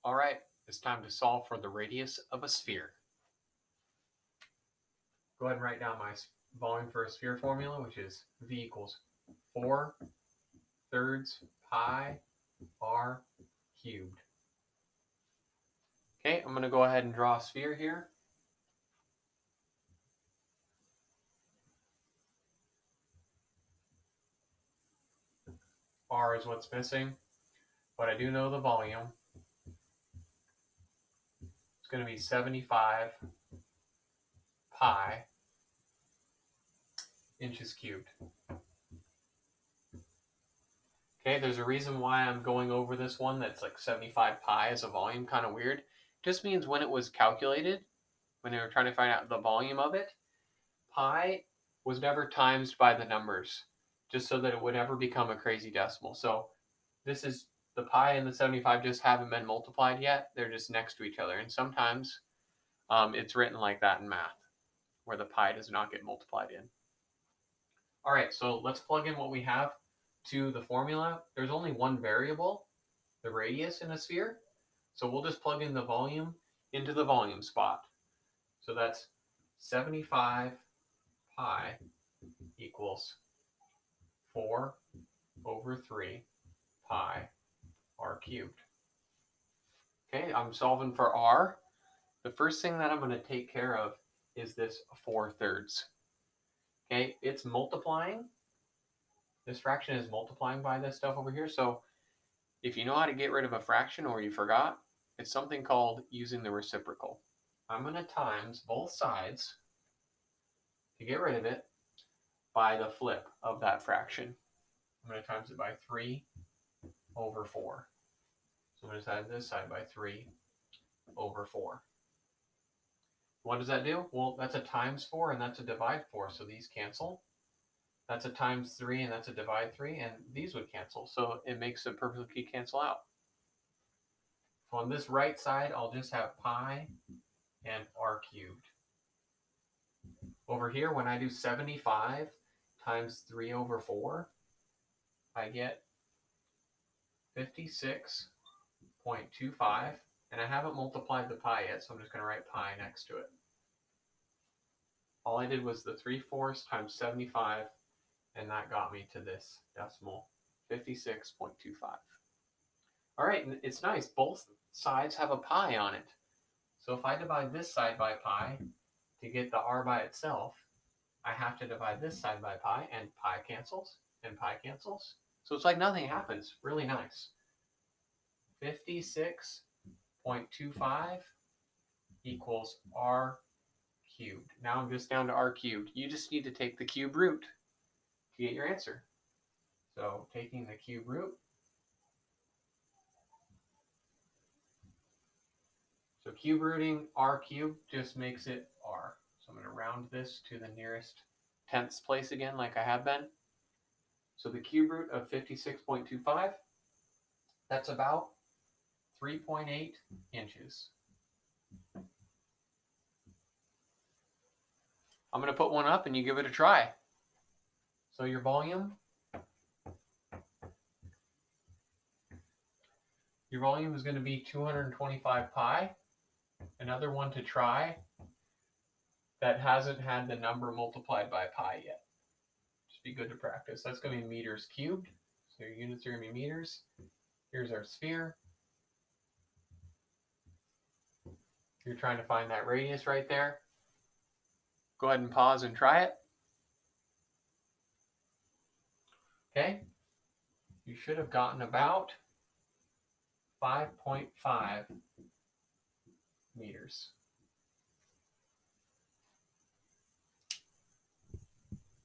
All right, it's time to solve for the radius of a sphere. Go ahead and write down my volume for a sphere formula, which is V equals 4/3 pi r cubed. Okay, I'm going to go ahead and draw a sphere here. R is what's missing, but I do know the volume. It's going to be 75 pi inches cubed. Okay, there's a reason why I'm going over this one that's like 75 pi as a volume, kind of weird. It just means when it was calculated, when they were trying to find out the volume of it, pi was never times by the numbers, just so that it would never become a crazy decimal. So this is the pi and the 75 just haven't been multiplied yet. They're just next to each other. And sometimes it's written like that in math, where the pi does not get multiplied in. All right, so let's plug in what we have to the formula. There's only one variable, the radius in a sphere. So we'll just plug in the volume into the volume spot. So that's 75 pi equals 4/3 pi r cubed. Okay, I'm solving for r. The first thing that I'm going to take care of is this 4/3. Okay, it's multiplying. This fraction is multiplying by this stuff over here. So if you know how to get rid of a fraction or you forgot, it's something called using the reciprocal. I'm going to times both sides to get rid of it by the flip of that fraction. I'm going to times it by 3/4. So I'm going to divide this side by 3/4. What does that do? Well, that's a times 4 and that's a divide 4, so these cancel. That's a times 3 and that's a divide 3, and these would cancel, so it makes it perfectly cancel out. So on this right side, I'll just have pi and r cubed. Over here, when I do 75 times 3/4, I get 56.25, and I haven't multiplied the pi yet, so I'm just going to write pi next to it. All I did was the 3/4 times 75, and that got me to this decimal, 56.25. All right, and it's nice. Both sides have a pi on it. So if I divide this side by pi to get the r by itself, I have to divide this side by pi, and pi cancels, and pi cancels. So it's like nothing happens. Really nice. 56.25 equals r cubed. Now I'm just down to r cubed. You just need to take the cube root to get your answer. So taking the cube root, so cube rooting r cubed just makes it r. So I'm going to round this to the nearest tenths place again, like I have been. So the cube root of 56.25, that's about 3.8 inches. I'm going to put one up and you give it a try. So your volume is going to be 225 pi. Another one to try that hasn't had the number multiplied by pi yet. Just be good to practice. That's going to be meters cubed. So your units are going to be meters. Here's our sphere. You're trying to find that radius right there. Go ahead and pause and try it. Okay. You should have gotten about 5.5 meters.